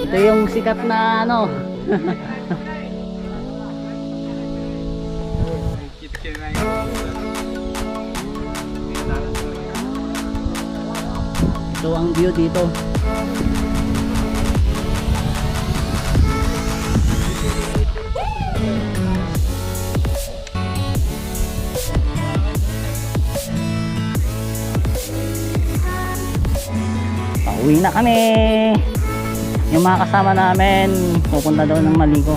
Ito yung sikat na ano. Ito ang view dito. Pauwi na kami. Yung mga kasama namin pupunta doon ng maligo.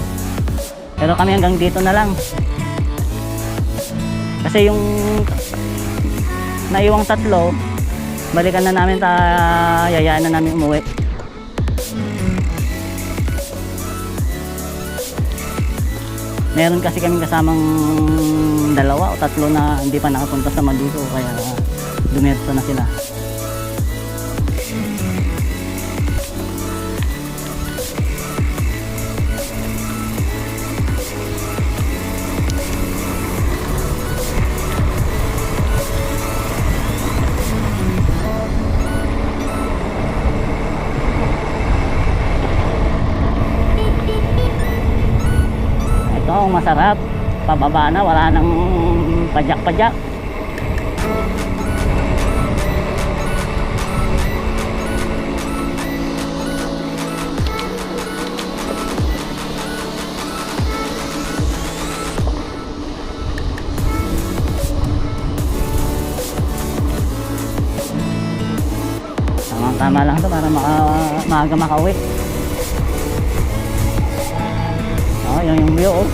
Pero kami hanggang dito na lang. Kasi yung naiwang tatlo, balikan na namin, yayaan na namin umuwi. Meron kasi kaming kasamang dalawa o tatlo na hindi pa nakapunta sa maligo, kaya dumiretso na sila. Ito ang masarap, pababa na, wala nang pajak-pajak. Tama lang ito para maaga makauwi. Oh, yan yung view, oh.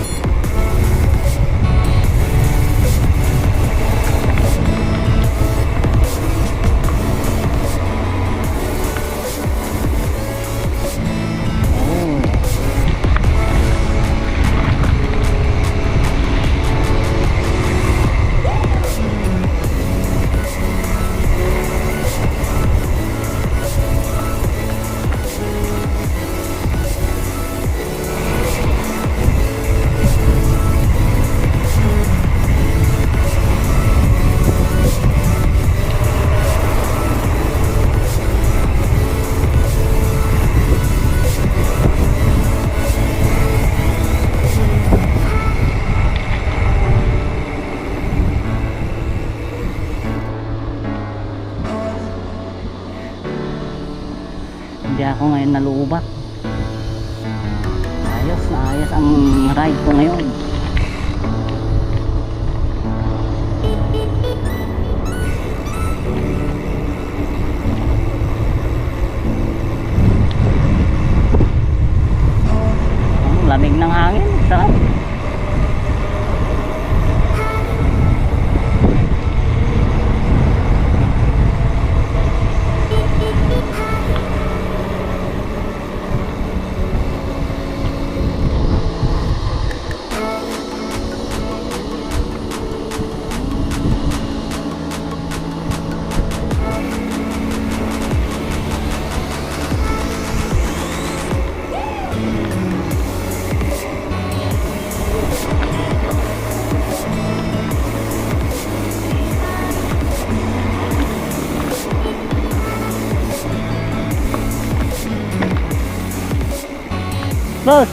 Hindi ako ngayon nalubat. Ayos na ayos ang ride ko ngayon. Ang lamig ng hangin, sarap. Boss!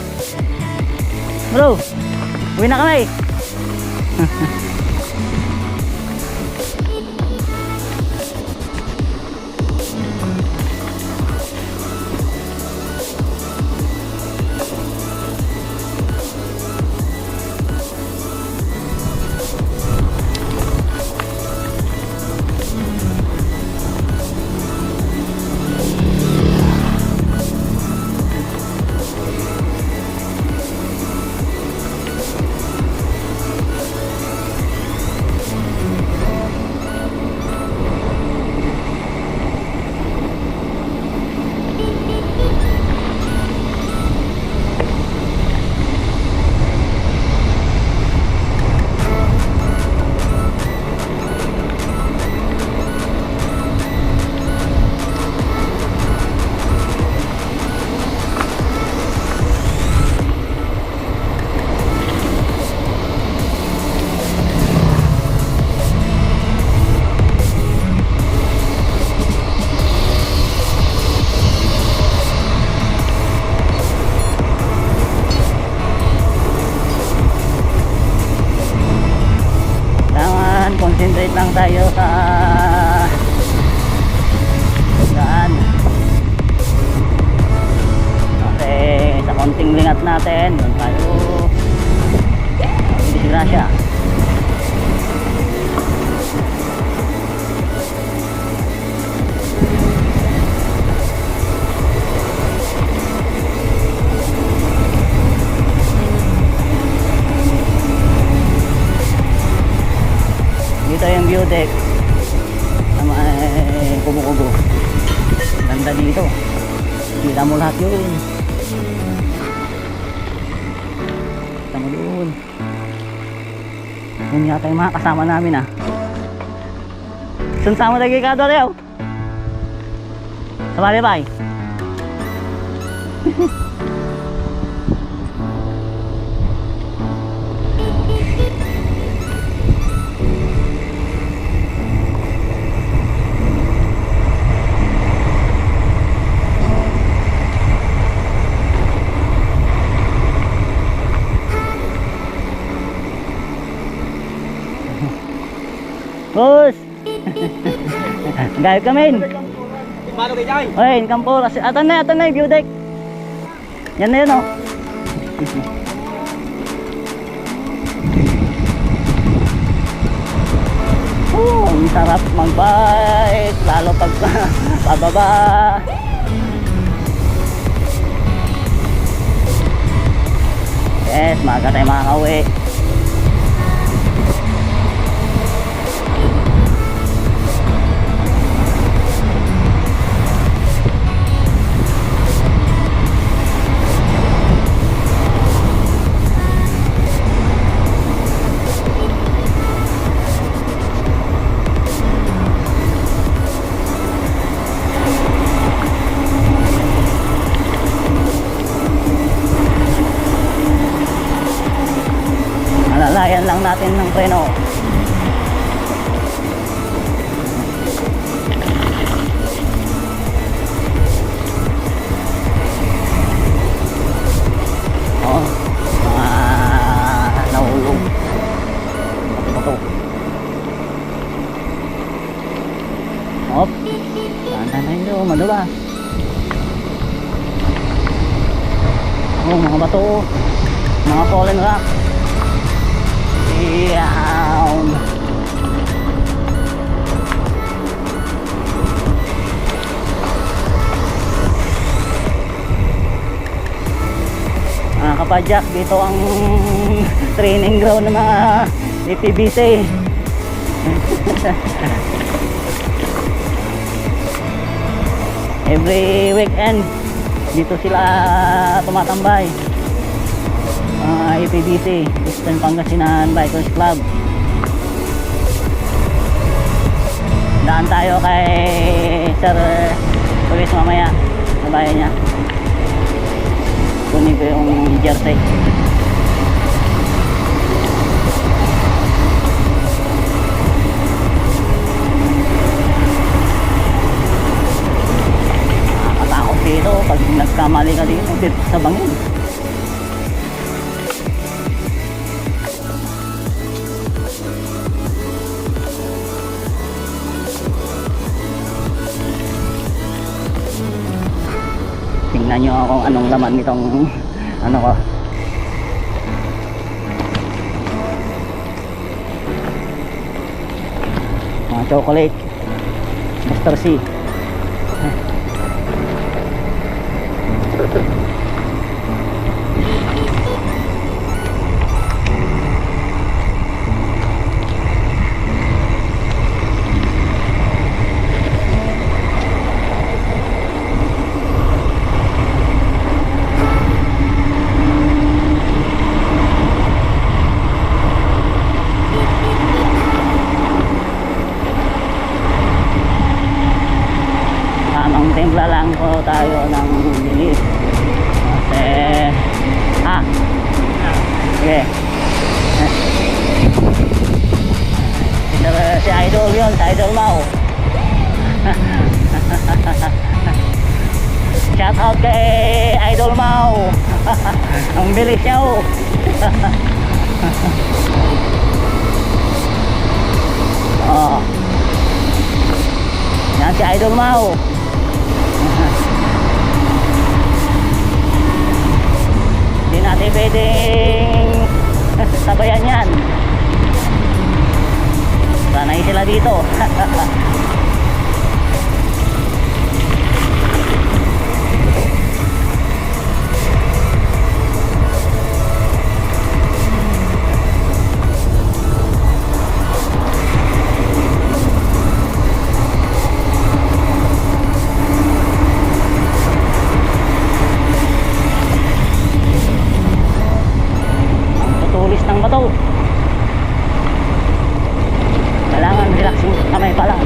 Bro! Uwi na kami! lang tayo sa daan. Kasi sa konting lingat natin, doon tayo disgrasya. Dito yung view deck na may kubo-kubo. Ganda dito. Kita mo lahat yun. Kita mo doon. Yun yata yung mga kasama namin ah. Sunsama lagi ka doon yaw. Sabali bye. Bos. Gayud kami. Mano kay Jay? Oy, in kampo. Atan na view deck. Yan na yun oh. Oh, ang sarap mag-bike lalo pag pababa. Yes, maaga tayo makakauwi. Alalayan lang natin ng preno. Oh, nahulog. Ito. Hop. Tanda na yun, madulas. Oh, mga bato. Mga fallen rock. Down. Kapadyak, dito ang training ground ng mga APBC. Every weekend dito sila tumatambay. APBC, Eastern Pangasinan Bikers Club. Daan tayo kay Sir Luis mamaya sa bayan niya. Kunin ko yung jersey. Nakakatakot dito pag nagkamali ka dito sa bangin. Tingnan nyo kung anong laman nitong ano ko. Mga chocolate Mr. C. Timpla lang po tayo ng bilis kasi sige si Idol yun, si Idol Mau. shout out kay Idol Mau. Ang bilis niya Oo. Yan si Idol Mau. Hindi natin pwedeng sabayan yan. Sanay sila dito. Tutulis ng bato. Kailangan relaxing kamay pala.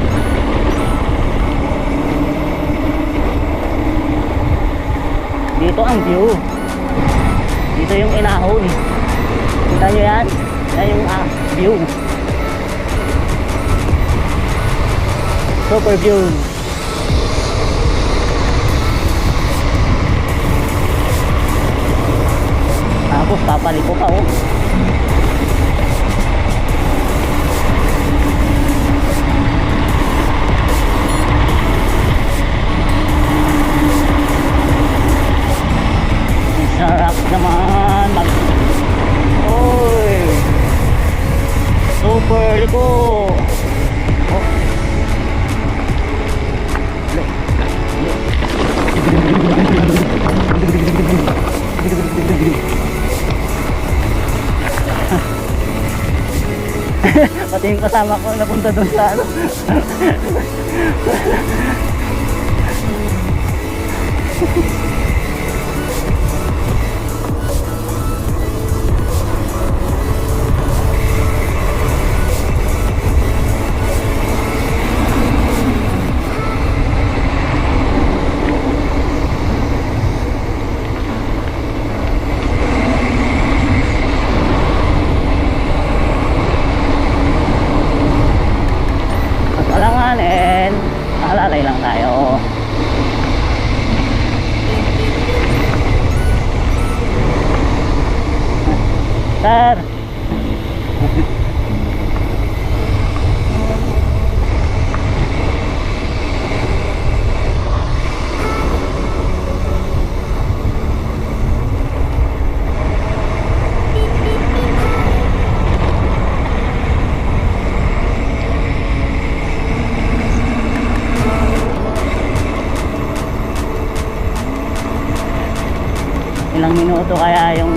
Dito ang view. Dito yung inahon. Kita nyo yan? Yan yung view. Super view. Tapos papaliko pa oh. Sarap naman mag... Oy! Super liko! Oh. Pati yung kasama ko napunta doon sa ano. And alalay lang tayo. Sir. Ilang minuto kaya yung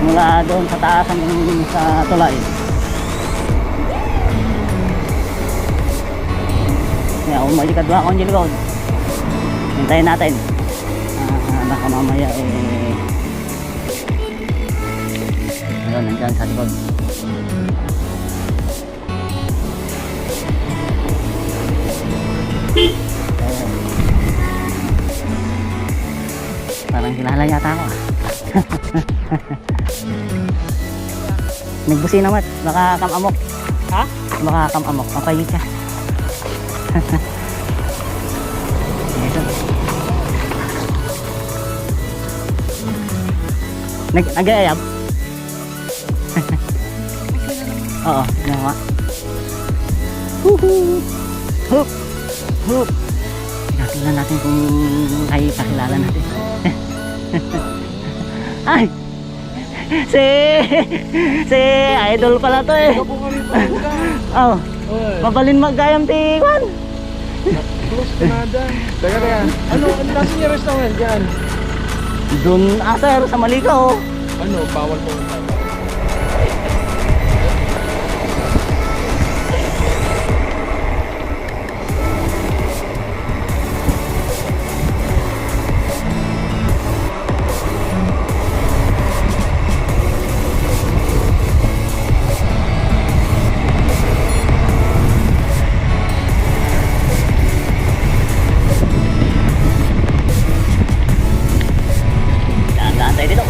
mula doon sa taas hanggang sa tulay. Yan, umalikad ba akong jiligod. Hintayin natin. Baka mamaya ayun, nandyan sa likod. Parang kilala yata ako. Nagbusi naman, baka kamamok. Ha? Baka kamamok, papayit ka. Nag-agayab? Oo, nawa. Hup! Hup! Tingnan natin kung kayo kakilala natin. Ay! Si Idol pala to eh. Oh, mabalin magkayam tikwan. Close to nada. Teka. Ano nasan yung restaurant dyan? Doon sir, sa Malikaw. Ano, bawal po. Daan tayo dito.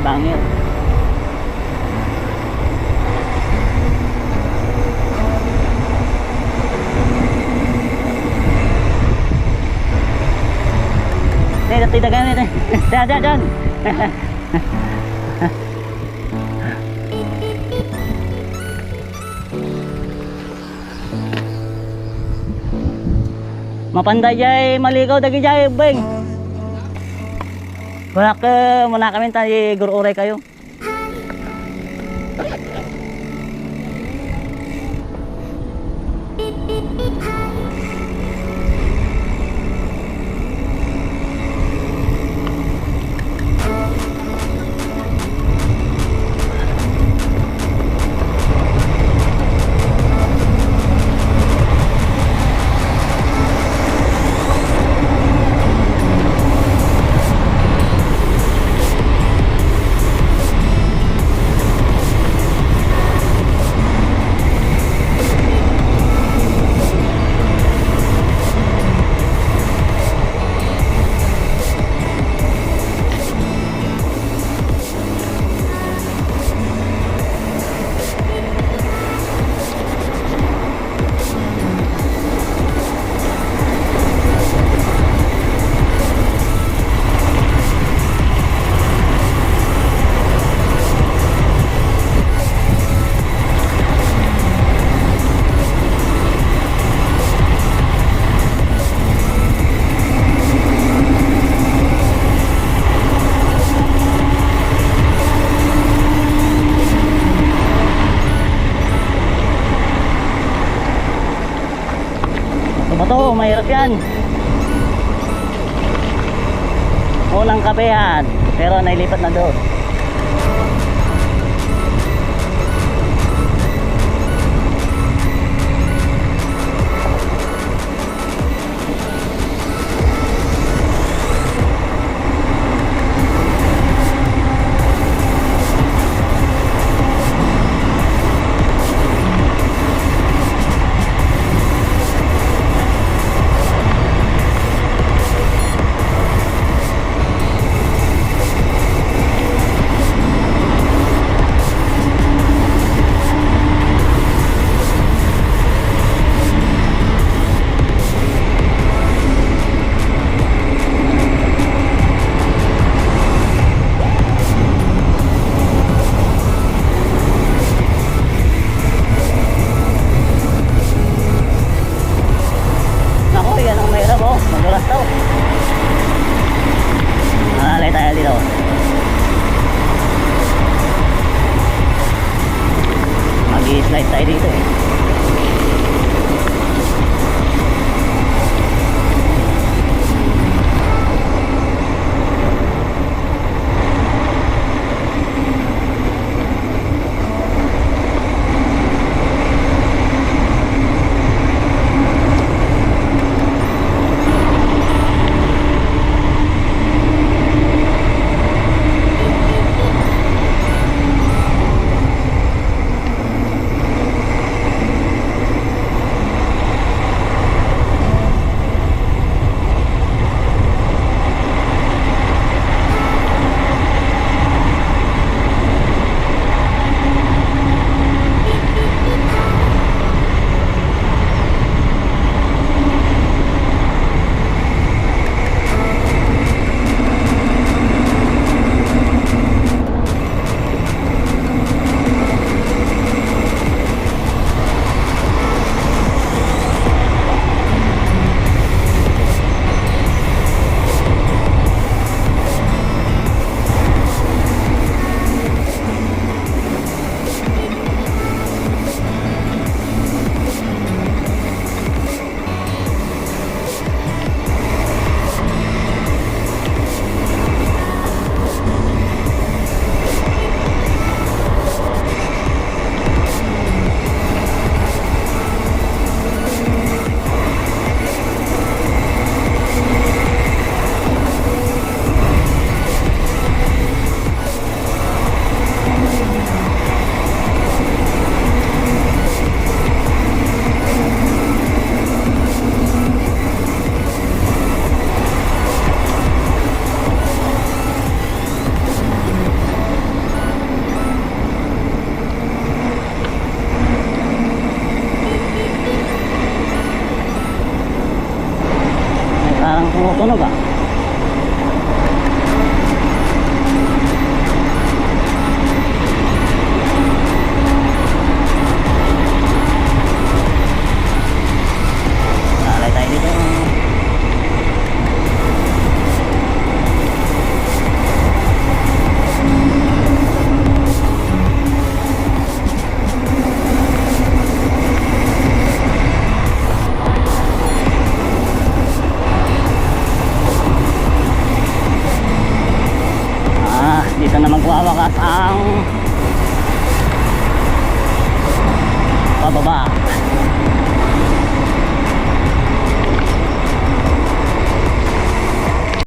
kay Bangir. Tidak ganit eh. Dan. Mapanday jay maligaw dagi jay beng. Wala kami tayo gururay kayo. Ito, mahirap yan. Unang kapehan, pero nailipat na doon. Madulas daw. Malalay tayo dito. Mag-i-slide tayo dito eh.